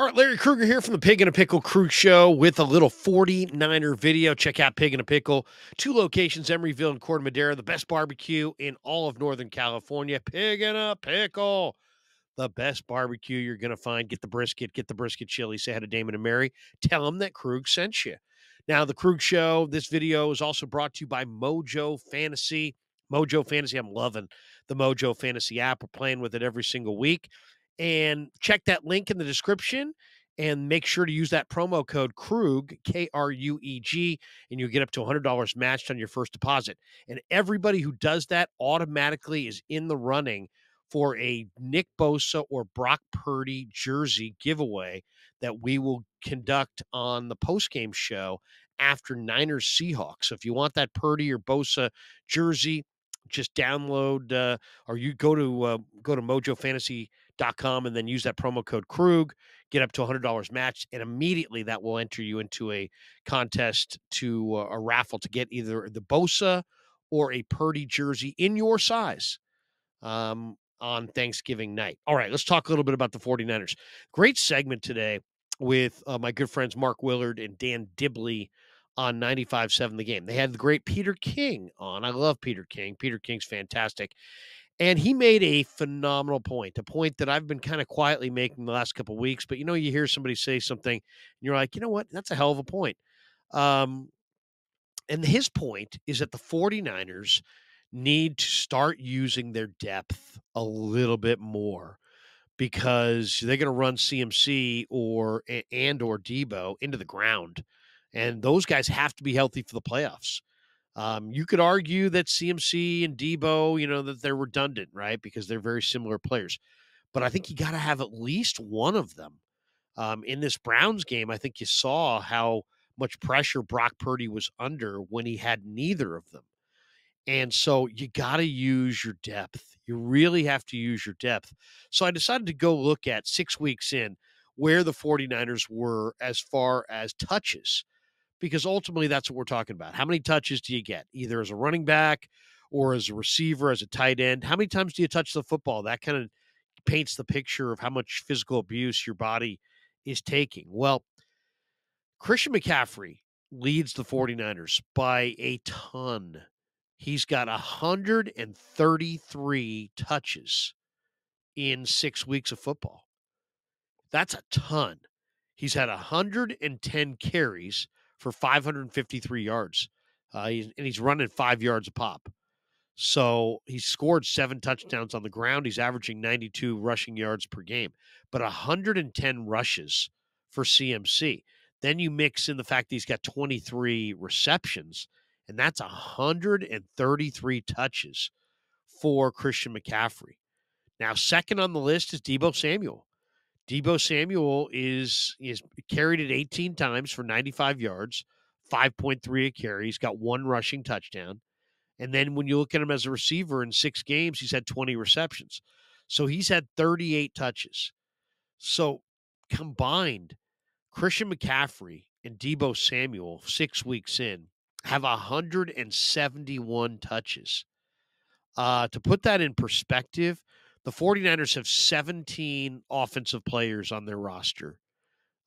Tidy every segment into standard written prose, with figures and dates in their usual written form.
All right, Larry Kruger here from the Pig and a Pickle Crew Show with a little 49er video. Check out Pig and a Pickle. Two locations, Emeryville and Corte Madera, the best barbecue in all of Northern California. Pig and a Pickle, the best barbecue you're going to find. Get the brisket chili. Say hi to Damon and Mary. Tell them that Krug sent you. Now, the Krug Show, this video is also brought to you by Mojo Fantasy. Mojo Fantasy, I'm loving the Mojo Fantasy app. We're playing with it every single week. And check that link in the description and make sure to use that promo code Krug, K-R-U-E-G, and you'll get up to $100 matched on your first deposit. And everybody who does that automatically is in the running for a Nick Bosa or Brock Purdy jersey giveaway that we will conduct on the postgame show after Niners Seahawks. So if you want that Purdy or Bosa jersey, just download or you go to mojofantasy.com and then use that promo code Krug, get up to $100 matched, and immediately that will enter you into a contest to a raffle to get either the Bosa or a Purdy jersey in your size on Thanksgiving night. All right, let's talk a little bit about the 49ers. Great segment today with my good friends Mark Willard and Dan Dibley on 95.7 The Game. They had the great Peter King on. I love Peter King. Peter King's fantastic. And he made a phenomenal point, a point that I've been kind of quietly making the last couple of weeks. But, you hear somebody say something, and you're like, you know what? That's a hell of a point. And his point is that the 49ers need to start using their depth a little bit more because they're going to run CMC or Debo into the ground. And those guys have to be healthy for the playoffs. You could argue that CMC and Debo, that they're redundant, right? Because they're very similar players. But I think you got to have at least one of them. In this Browns game, I think you saw how much pressure Brock Purdy was under when he had neither of them. And so you got to use your depth. You really have to use your depth. So I decided to go look at 6 weeks in where the 49ers were as far as touches, because ultimately that's what we're talking about. How many touches do you get, either as a running back or as a receiver, as a tight end? How many times do you touch the football? That kind of paints the picture of how much physical abuse your body is taking. Well, Christian McCaffrey leads the 49ers by a ton. He's got 133 touches in 6 weeks of football. That's a ton. He's had 110 carries for 553 yards, and he's running 5 yards a pop. So he's scored 7 touchdowns on the ground. He's averaging 92 rushing yards per game, but 110 rushes for CMC. Then you mix in the fact that he's got 23 receptions, and that's 133 touches for Christian McCaffrey. Now, second on the list is Deebo Samuel. Deebo Samuel is carried it 18 times for 95 yards, 5.3 a carry. He's got 1 rushing touchdown. And then when you look at him as a receiver in 6 games, he's had 20 receptions. So he's had 38 touches. So combined, Christian McCaffrey and Deebo Samuel, 6 weeks in, have 171 touches. To put that in perspective, the 49ers have 17 offensive players on their roster.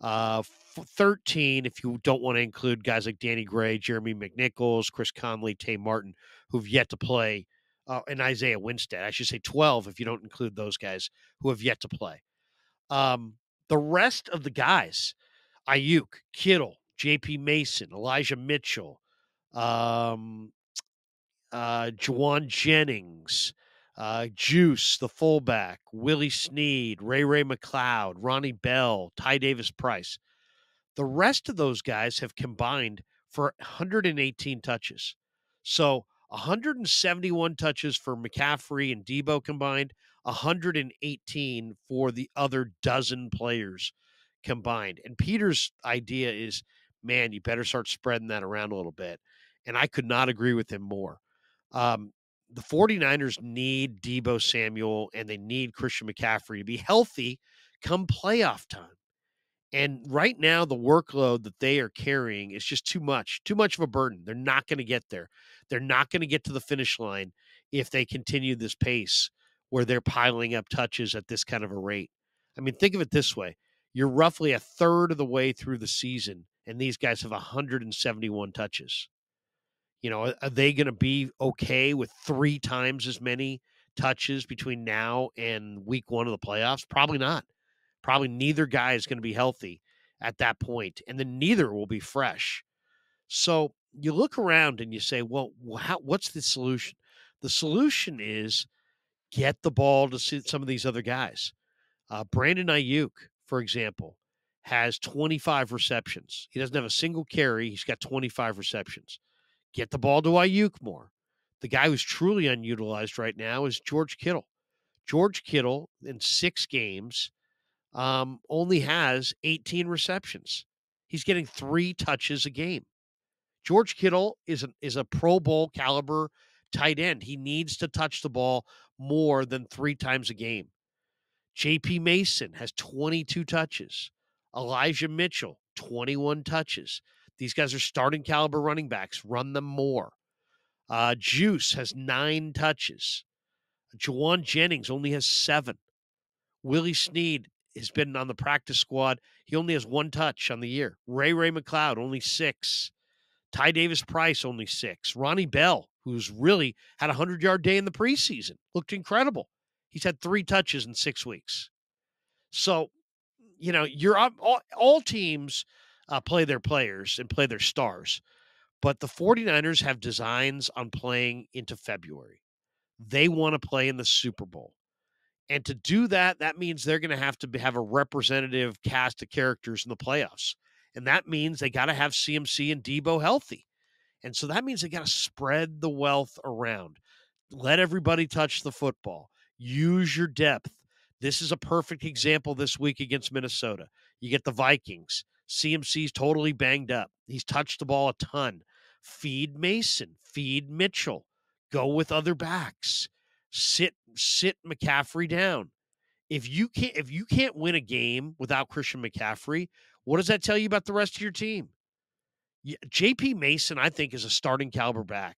13 if you don't want to include guys like Danny Gray, Jeremy McNichols, Chris Conley, Tay Martin, who've yet to play, and Isaiah Winstead. I should say 12 if you don't include those guys who have yet to play. The rest of the guys, Ayuk, Kittle, J.P. Mason, Elijah Mitchell, Juwan Jennings, Juice, the fullback, Willie Snead, Ray McLeod, Ronnie Bell, Ty Davis Price. The rest of those guys have combined for 118 touches. So 171 touches for McCaffrey and Deebo combined, 118 for the other dozen players combined. And Peter's idea is, man, you better start spreading that around a little bit. And I could not agree with him more. The 49ers need Deebo Samuel and they need Christian McCaffrey to be healthy come playoff time. And right now, the workload that they are carrying is just too much of a burden. They're not going to get there. They're not going to get to the finish line if they continue this pace where they're piling up touches at this kind of a rate. I mean, think of it this way. You're roughly a third of the way through the season, and these guys have 171 touches. Are they going to be okay with 3 times as many touches between now and week 1 of the playoffs? Probably not. Probably neither guy is going to be healthy at that point, and then neither will be fresh. So you look around and you say, well, what's the solution? The solution is get the ball to some of these other guys. Brandon Ayuk, for example, has 25 receptions. He doesn't have a single carry. He's got 25 receptions. Get the ball to Ayuk more. The guy who's truly unutilized right now is George Kittle. George Kittle in 6 games only has 18 receptions. He's getting 3 touches a game. George Kittle is a Pro Bowl caliber tight end. He needs to touch the ball more than 3 times a game. J.P. Mason has 22 touches. Elijah Mitchell, 21 touches. These guys are starting caliber running backs. Run them more. Juice has 9 touches. Jawan Jennings only has 7. Willie Snead has been on the practice squad. He only has 1 touch on the year. Ray McLeod, only 6. Ty Davis Price, only 6. Ronnie Bell, who's really had a 100-yard day in the preseason, looked incredible. He's had 3 touches in 6 weeks. So, you're up, all teams play their players and play their stars. But the 49ers have designs on playing into February. They want to play in the Super Bowl. And to do that, that means they're going to have a representative cast of characters in the playoffs. And that means they got to have CMC and Debo healthy. And so that means they got to spread the wealth around. Let everybody touch the football. Use your depth. This is a perfect example this week against Minnesota. You get the Vikings. CMC's totally banged up. He's touched the ball a ton. Feed Mason. Feed Mitchell. Go with other backs. Sit McCaffrey down. If you can't win a game without Christian McCaffrey, what does that tell you about the rest of your team? J.P. Mason, I think, is a starting caliber back.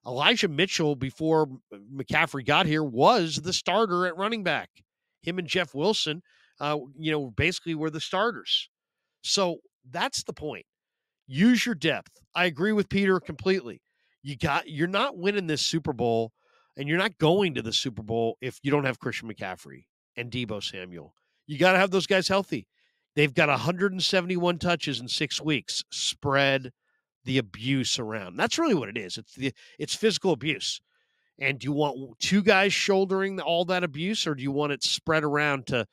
Elijah Mitchell, before McCaffrey got here, was the starter at running back. Him and Jeff Wilson, basically were the starters. So that's the point. Use your depth. I agree with Peter completely. You're not winning this Super Bowl, and you're not going to the Super Bowl if you don't have Christian McCaffrey and Debo Samuel. You got to have those guys healthy. They've got 171 touches in 6 weeks. Spread the abuse around. That's really what it is. It's physical abuse. And do you want 2 guys shouldering all that abuse, or do you want it spread around to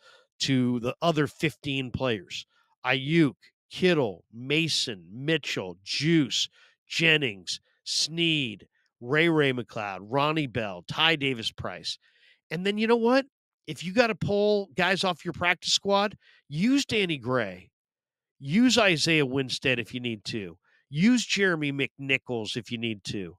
the other 15 players? Ayuk, Kittle, Mason, Mitchell, Juice, Jennings, Snead, Ray McLeod, Ronnie Bell, Ty Davis Price. And then you know what? If you got to pull guys off your practice squad, use Danny Gray. Use Isaiah Winstead if you need to. Use Jeremy McNichols if you need to.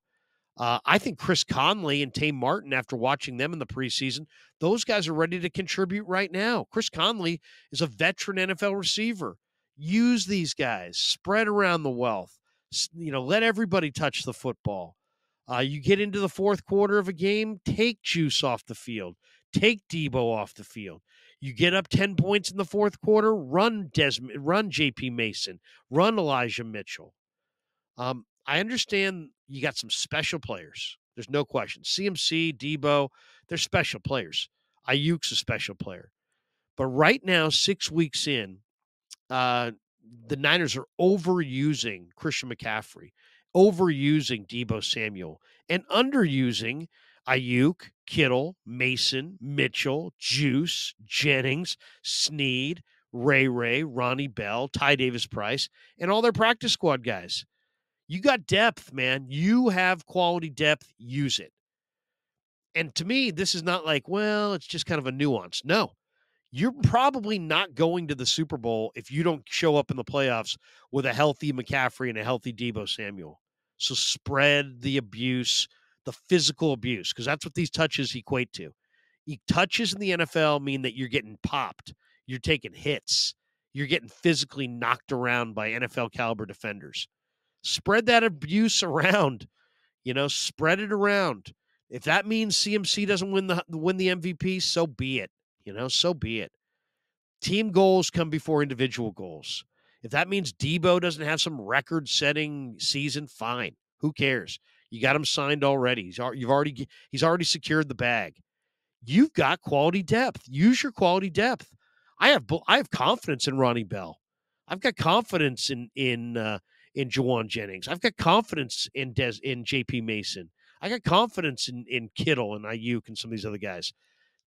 I think Chris Conley and Tame Martin, after watching them in the preseason, those guys are ready to contribute right now. Chris Conley is a veteran NFL receiver. Use these guys. Spread around the wealth. Let everybody touch the football. You get into the 4th quarter of a game, take Juice off the field. Take Debo off the field. You get up 10 points in the 4th quarter, run J.P. Mason, run Elijah Mitchell. I understand you got some special players. There's no question. CMC, Debo, they're special players. Ayuk's a special player. But right now, 6 weeks in, the Niners are overusing Christian McCaffrey, overusing Debo Samuel, and underusing Ayuk, Kittle, Mason, Mitchell, Juice, Jennings, Snead, Ray, Ronnie Bell, Ty Davis Price, and all their practice squad guys. You got depth, man. You have quality depth. Use it. And to me, this is not like, well, it's just kind of a nuance. No, you're probably not going to the Super Bowl if you don't show up in the playoffs with a healthy McCaffrey and a healthy Debo Samuel. So spread the abuse, the physical abuse, because that's what these touches equate to. Touches in the NFL mean that you're getting popped. You're taking hits. You're getting physically knocked around by NFL caliber defenders. Spread that abuse around, spread it around. If that means CMC doesn't win the MVP, so be it, so be it. Team goals come before individual goals. If that means Debo doesn't have some record-setting season, fine. Who cares? You got him signed already. He's already secured the bag. You've got quality depth. Use your quality depth. I have confidence in Ronnie Bell. I've got confidence in Jawan Jennings. I've got confidence in JP Mason. I got confidence in Kittle and Ayuk and some of these other guys.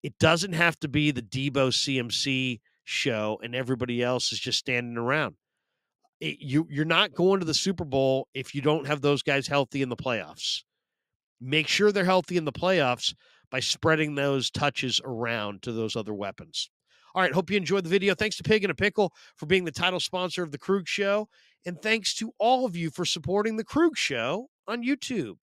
It doesn't have to be the Debo CMC show and everybody else is just standing around. You're not going to the Super Bowl if you don't have those guys healthy in the playoffs. Make sure they're healthy in the playoffs by spreading those touches around to those other weapons. All right, hope you enjoyed the video. Thanks to Pig and a Pickle for being the title sponsor of The Krug Show. And thanks to all of you for supporting The Krug Show on YouTube.